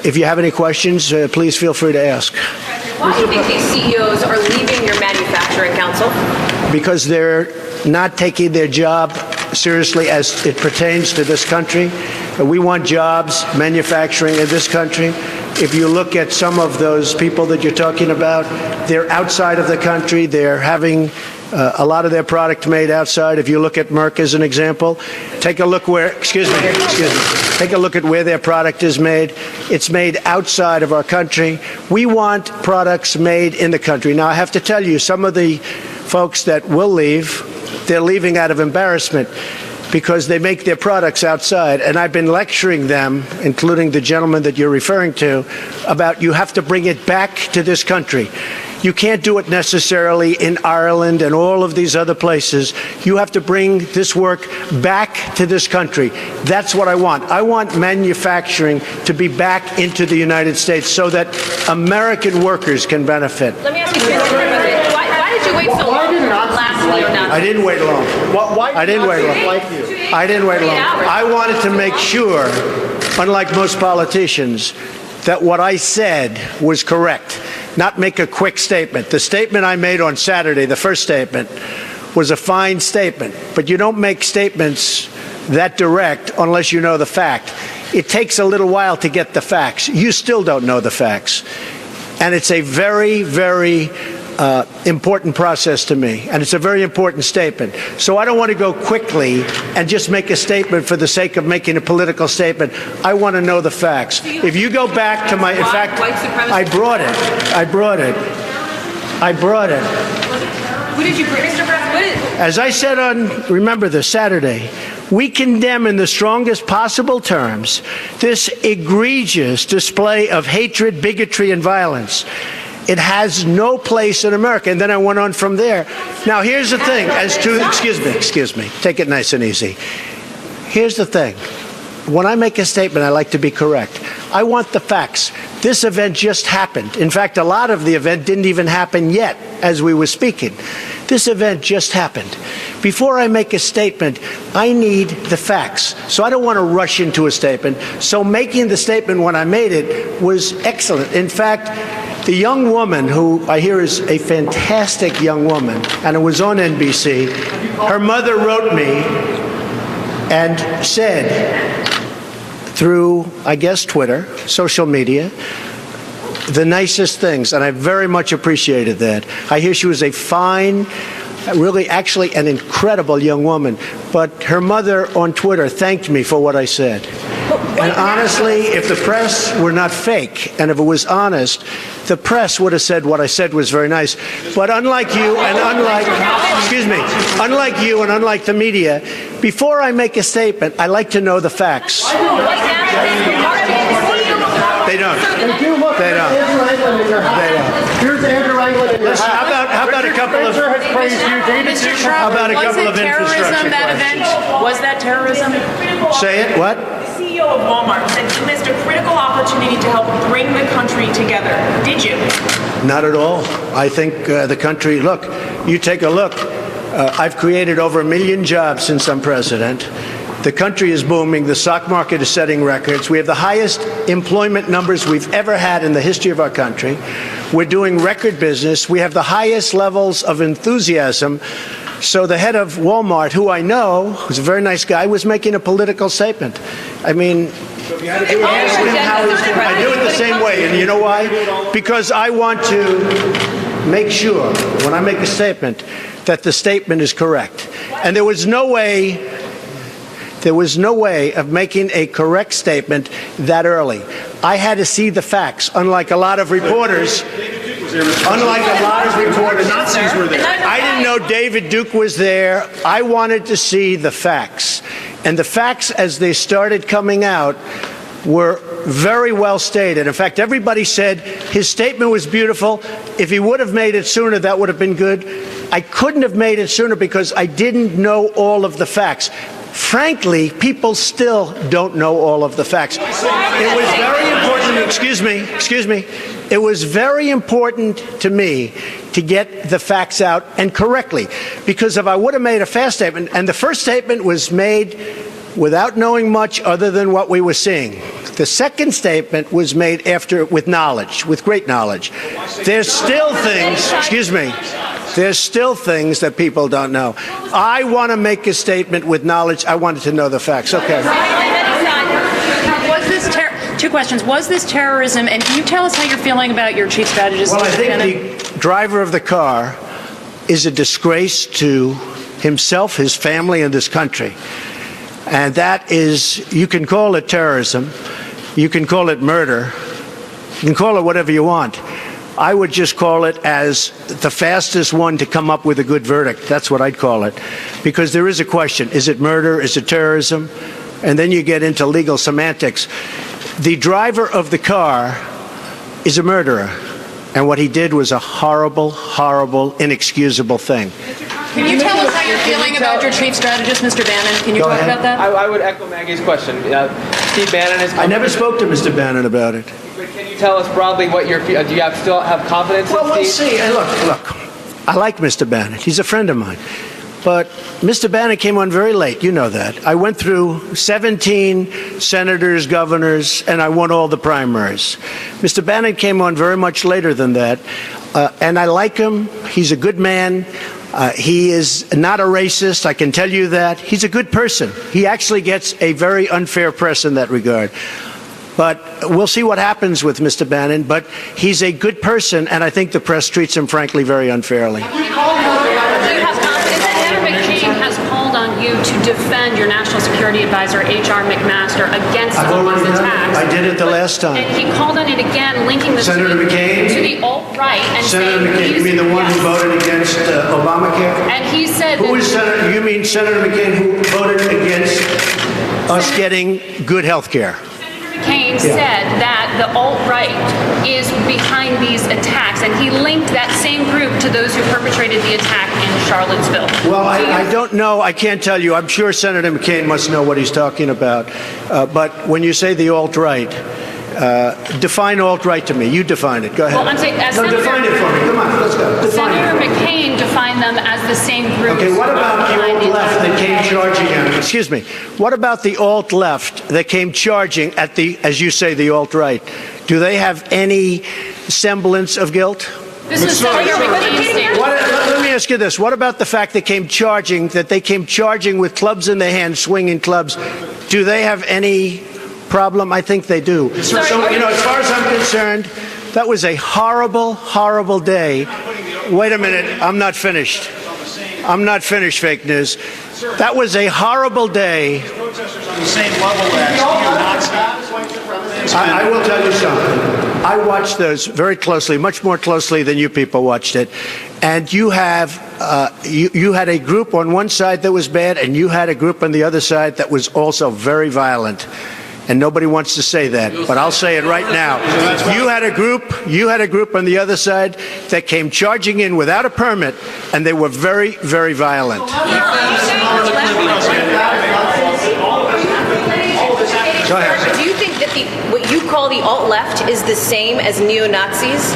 If you have any questions, please feel free to ask. Why do you think these CEOs are leaving your manufacturing council? Because they're not taking their job seriously as it pertains to this country. We want jobs, manufacturing in this country. If you look at some of those people that you're talking about, they're outside of the country. They're having a lot of their product made outside. If you look at Merck as an example, take a look where, take a look at where their product is made. It's made outside of our country. We want products made in the country. Now, I have to tell you, some of the folks that will leave, they're leaving out of embarrassment because they make their products outside. And I've been lecturing them, including the gentleman that you're referring to, about you have to bring it back to this country. You can't do it necessarily in Ireland and all of these other places. You have to bring this work back to this country. That's what I want. I want manufacturing to be back into the United States so that American workers can benefit. Let me ask you, why did you wait so long? I didn't wait long. I didn't wait long. I didn't wait long. I wanted to make sure, unlike most politicians, that what I said was correct, not make a quick statement. The statement I made on Saturday, the first statement, was a fine statement, but you don't make statements that direct unless you know the fact. It takes a little while to get the facts. You still don't know the facts. And it's a very, very important process to me, and it's a very important statement. So I don't want to go quickly and just make a statement for the sake of making a political statement. I want to know the facts. If you go back to my, in fact, I brought it. Who did you bring, Mr. President? As I said on, remember this, Saturday, we condemn in the strongest possible terms this egregious display of hatred, bigotry, and violence. It has no place in America. And then I went on from there. Now, here's the thing. As to, excuse me, take it nice and easy. Here's the thing. When I make a statement, I like to be correct. I want the facts. This event just happened. In fact, a lot of the event didn't even happen yet as we were speaking. This event just happened. Before I make a statement, I need the facts. So I don't want to rush into a statement. So making the statement when I made it was excellent. In fact, the young woman, who I hear is a fantastic young woman, and it was on NBC, her mother wrote me and said, through, I guess, Twitter, social media, the nicest things, and I very much appreciated that. I hear she was a fine, really, actually an incredible young woman, but her mother on Twitter thanked me for what I said. And honestly, if the press were not fake, and if it was honest, the press would have said what I said was very nice. But unlike you and unlike you and unlike the media, before I make a statement, I like to know the facts. They don't. They don't. Here's Andrew Anglin. Listen, how about a couple of Mr. Trump, was it terrorism, that event? Was that terrorism? Say it. What? The CEO of Walmart said you missed a critical opportunity to help bring the country together. Did you? Not at all. I think the country, look, you take a look. I've created over 1 million jobs since I'm president. The country is booming. The stock market is setting records. We have the highest employment numbers we've ever had in the history of our country. We're doing record business. We have the highest levels of enthusiasm. So the head of Walmart, who I know, who's a very nice guy, was making a political statement. I mean, I do it the same way. And you know why? Because I want to make sure, when I make a statement, that the statement is correct. And there was no way of making a correct statement that early. I had to see the facts, unlike a lot of reporters. I didn't know David Duke was there. I wanted to see the facts. And the facts, as they started coming out, were very well stated. In fact, everybody said his statement was beautiful. If he would have made it sooner, that would have been good. I couldn't have made it sooner because I didn't know all of the facts. Frankly, people still don't know all of the facts. It was very important, excuse me, it was very important to me to get the facts out and correctly, because if I would have made a fast statement, and the first statement was made without knowing much other than what we were seeing. The second statement was made after, with knowledge, with great knowledge. There's still things, there's still things that people don't know. I want to make a statement with knowledge. I wanted to know the facts. Okay. Two questions. Was this terrorism? And can you tell us how you're feeling about your chief strategist? Well, I think the driver of the car is a disgrace to himself, his family, and this country. And that is, you can call it terrorism, you can call it murder, you can call it whatever you want. I would just call it as the fastest one to come up with a good verdict. That's what I'd call it. Because there is a question. Is it murder? Is it terrorism? And then you get into legal semantics. The driver of the car is a murderer. And what he did was a horrible, horrible, inexcusable thing. Can you tell us how you're feeling about your chief strategist, Mr. Bannon? Can you talk about that? I would echo Maggie's question. Steve Bannon is... I never spoke to Mr. Bannon about it. But can you tell us broadly what your... do you still have confidence in Steve? Well, we'll see. Look, I like Mr. Bannon. He's a friend of mine. But Mr. Bannon came on very late. You know that. I went through 17 senators, governors, and I won all the primaries. Mr. Bannon came on very much later than that. And I like him. He's a good man. He is not a racist. I can tell you that. He's a good person. He actually gets a very unfair press in that regard. But we'll see what happens with Mr. Bannon. But he's a good person, and I think the press treats him, frankly, very unfairly. You to defend your national security advisor, H.R. McMaster, against all these attacks. I did it the last time. And he called on it again, linking this Senator McCain? To the alt-right. And Senator McCain, you mean the one who voted against Obamacare? And he said who is Senator? You mean Senator McCain who voted against us getting good health care? McCain said that the alt-right is behind these attacks, and he linked that same group to those who perpetrated the attack in Charlottesville. Well, I don't know. I can't tell you. I'm sure Senator McCain must know what he's talking about. But when you say the alt-right, define alt-right to me. You define it. Go ahead. Well, I'm saying, define it for me. Come on, let's go. Senator McCain defined them as the same group. Okay, what about the alt-left that came charging at him? Excuse me. What about the alt-left that came charging at the, as you say, the alt-right? Do they have any semblance of guilt? This is Senator McCain's statement. Let me ask you this. What about the fact they came charging with clubs in their hands, swinging clubs? Do they have any problem? I think they do. So, you know, as far as I'm concerned, that was a horrible, horrible day. Wait a minute. I'm not finished. I'm not finished, fake news. That was a horrible day. Protesters on the same level as I will tell you something. I watched those very closely, much more closely than you people watched it. And you have, you had a group on one side that was bad, and you had a group on the other side that was also very violent. And nobody wants to say that, but I'll say it right now. You had a group on the other side that came charging in without a permit, and they were very, very violent. Go ahead. Do you think that what you call the alt-left is the same as neo-Nazis?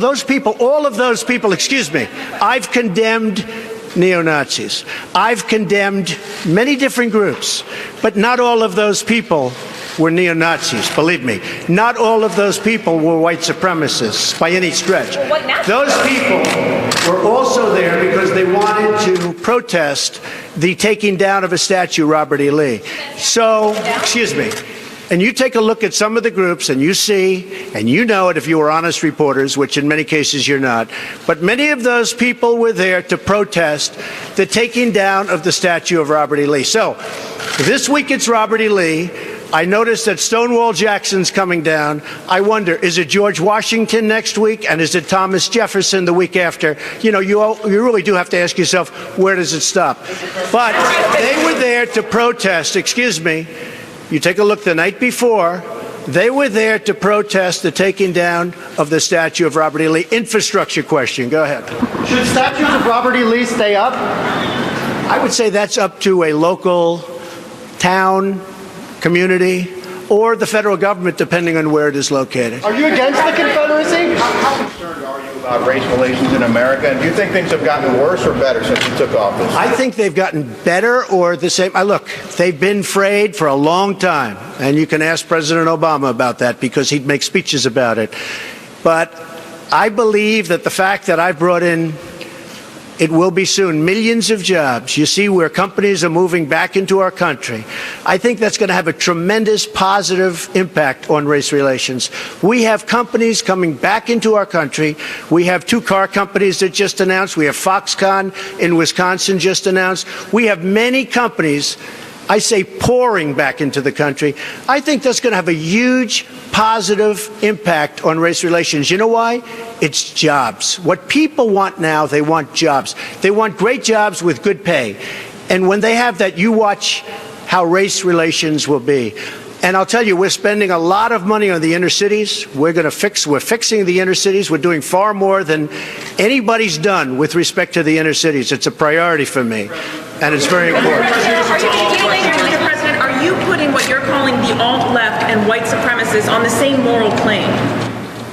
Those people, all of those people, excuse me, I've condemned neo-Nazis. I've condemned many different groups, but not all of those people were neo-Nazis, believe me. Not all of those people were white supremacists by any stretch. Those people were also there because they wanted to protest the taking down of a statue, Robert E. Lee. So, excuse me. And you take a look at some of the groups and you see, and you know it if you were honest reporters, which in many cases you're not, but many of those people were there to protest the taking down of the statue of Robert E. Lee. So this week it's Robert E. Lee. I noticed that Stonewall Jackson's coming down. I wonder, is it George Washington next week? And is it Thomas Jefferson the week after? You know, you really do have to ask yourself, where does it stop? But they were there to protest, excuse me. You take a look the night before, they were there to protest the taking down of the statue of Robert E. Lee. Infrastructure question. Go ahead. Should statues of Robert E. Lee stay up? I would say that's up to a local town, community, or the federal government, depending on where it is located. Are you against the Confederacy? How concerned are you about Race relations in America, and do you think things have gotten worse or better since you took office? I think they've gotten better or the same. Look, they've been frayed for a long time, and you can ask President Obama about that because he'd make speeches about it. But I believe that the fact that I brought in, it will be soon, millions of jobs. You see where companies are moving back into our country. I think that's going to have a tremendous positive impact on race relations. We have companies coming back into our country. We have 2 car companies that just announced. We have Foxconn in Wisconsin just announced. We have many companies, I say, pouring back into the country. I think that's going to have a huge positive impact on race relations. You know why? It's jobs. What people want now, they want jobs. They want great jobs with good pay. And when they have that, you watch how race relations will be. And I'll tell you, we're spending a lot of money on the inner cities. We're fixing the inner cities. We're doing far more than anybody's done with respect to the inner cities. It's a priority for me, and it's very important. Mr. President, are you putting what you're calling the alt-left and white supremacists on the same moral plane?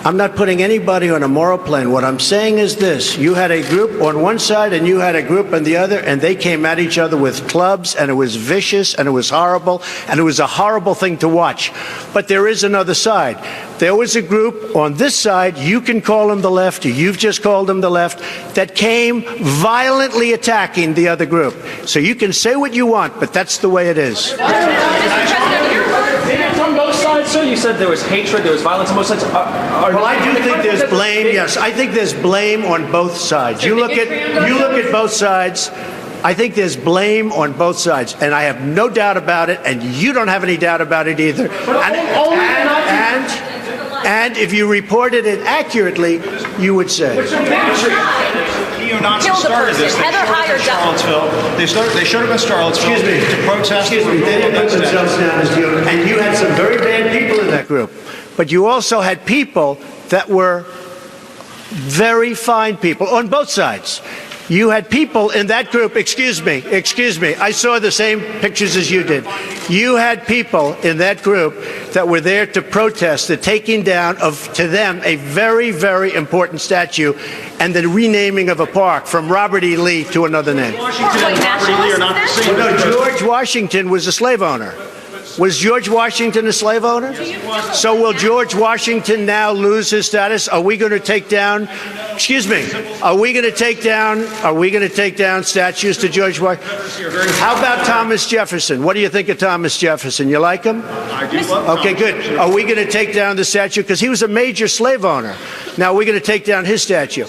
I'm not putting anybody on a moral plane. What I'm saying is this. You had a group on one side and you had a group on the other, and they came at each other with clubs, and it was vicious, and it was horrible, and it was a horrible thing to watch. But there is another side. There was a group on this side, you can call them the left, you've just called them the left, that came violently attacking the other group. So you can say what you want, but that's the way it is. On both sides, sir? You said there was hatred, there was violence on both sides. Well, I do think there's blame. Yes, I think there's blame on both sides. You look at both sides. I think there's blame on both sides, and I have no doubt about it, and you don't have any doubt about it either. And if you reported it accurately, you would say. Neo-Nazis started this. They showed up in Charlottesville to protest. Excuse me. They didn't put themselves down as neo, and you had some very bad people in that group. But you also had people that were very fine people on both sides. You had people in that group, excuse me, I saw the same pictures as you did. You had people in that group that were there to protest the taking down of, to them, a very, very important statue and the renaming of a park from Robert E. Lee to another name. Washington and Robert E. Lee are not the same. No, George Washington was a slave owner. Was George Washington a slave owner? So will George Washington now lose his status? Are we going to take down, are we going to take down statues to George Washington? How about Thomas Jefferson? What do you think of Thomas Jefferson? You like him? I do love Okay, good. Are we going to take down the statue? Because he was a major slave owner. Now we're going to take down his statue.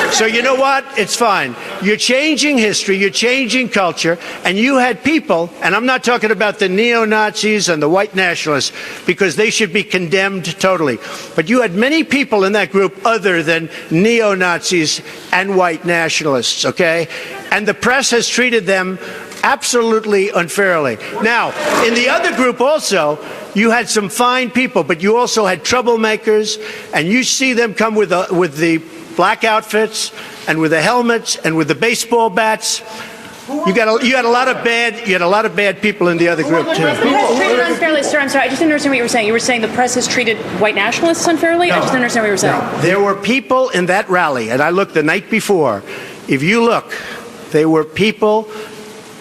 So you know what? It's fine. You're changing history, you're changing culture, and you had people, and I'm not talking about the neo-Nazis and the white nationalists, because they should be condemned totally. But you had many people in that group other than neo-Nazis and white nationalists, okay? And the press has treated them absolutely unfairly. Now, in the other group also, you had some fine people, but you also had troublemakers, and you see them come with the black outfits and with the helmets and with the baseball bats. You had a lot of bad people in the other group too. The press treated unfairly, sir. I'm sorry, I just didn't understand what you were saying. You were saying the press has treated white nationalists unfairly? I just didn't understand what you were saying. No. There were people in that rally, and I looked the night before. If you look, there were people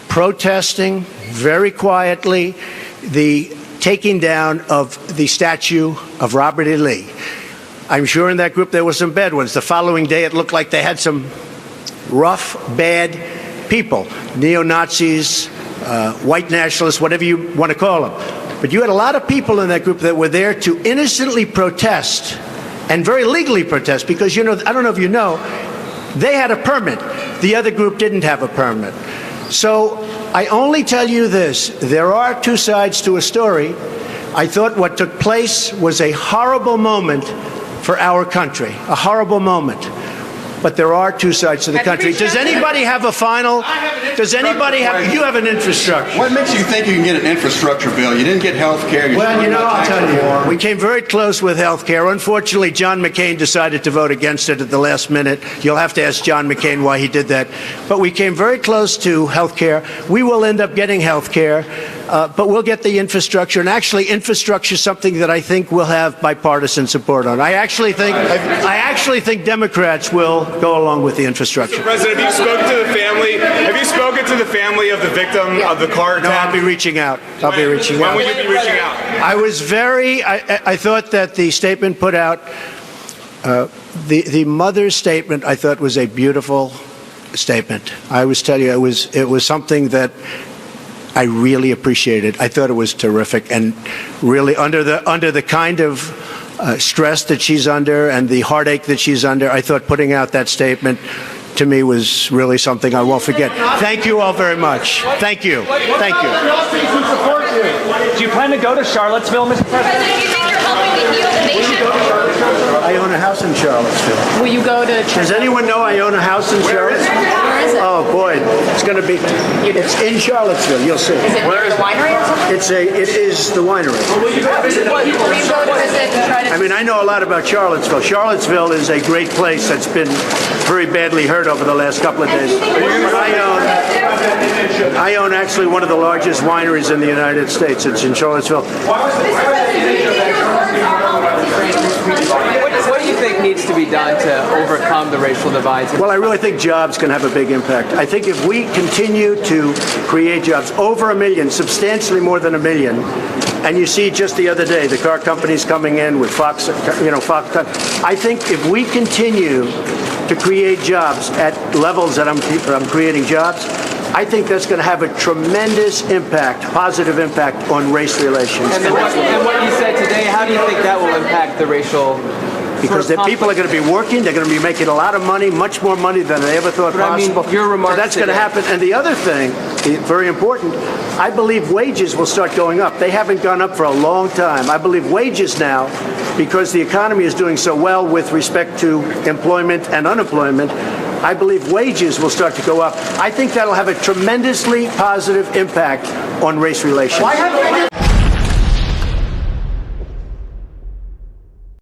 protesting very quietly the taking down of the statue of Robert E. Lee. I'm sure in that group there were some bad ones. The following day it looked like they had some rough, bad people, neo-Nazis, white nationalists, whatever you want to call them. But you had a lot of people in that group that were there to innocently protest and very legally protest because, you know, I don't know if you know, they had a permit. The other group didn't have a permit. So I only tell you this. There are two sides to a story. I thought what took place was a horrible moment for our country, a horrible moment. But there are two sides to the country. Does anybody have a final? Does anybody have? You have an infrastructure. What makes you think you can get an infrastructure bill? You didn't get health care. Well, you know, I'll tell you. We came very close with health care. Unfortunately, John McCain decided to vote against it at the last minute. You'll have to ask John McCain why he did that. But we came very close to health care. We will end up getting health care. but we'll get the infrastructure. And actually, infrastructure is something that I think will have bipartisan support on. I actually think Democrats will go along with the infrastructure. Mr. President, have you spoken to the family? Have you spoken to the family of the victim of the car attack? No, I'll be reaching out. When will you be reaching out? I thought that the statement put out, the mother's statement, I thought was a beautiful statement. I was telling you, it was something that I really appreciated. I thought it was terrific, and really under the kind of stress that she's under and the heartache that she's under, I thought putting out that statement to me was really something I won't forget. Thank you all very much. Thank you. Thank you. Do you plan to go to Charlottesville, Mr. President? Do you think you're helping to heal the nation? I own a house in Charlottesville. Will you go to? Does anyone know I own a house in Charlottesville? Where is it? Oh boy, it's going to be. It's in Charlottesville. You'll see. Is it near the winery or something? It is the winery. Will you go to visit and try to? I mean, I know a lot about Charlottesville. Charlottesville is a great place that's been very badly hurt over the last couple of days. I own actually one of the largest wineries in the United States. It's in Charlottesville. What do you think needs to be done to overcome the racial divides? Well, I really think jobs can have a big impact. I think if we continue to create jobs, over 1 million, substantially more than 1 million, and you see just the other day, the car companies coming in with Fox. I think if we continue to create jobs at levels that I'm creating jobs, I think that's going to have a tremendous impact, positive impact on race relations. And what you said today, how do you think that will impact the racial? Because the people are going to be working, they're going to be making a lot of money, much more money than they ever thought possible. I mean, your remarks so that's going to happen. And the other thing, very important, I believe wages will start going up. They haven't gone up for a long time. I believe wages now, because the economy is doing so well with respect to employment and unemployment, I believe wages will start to go up. I think that'll have a tremendously positive impact on race relations.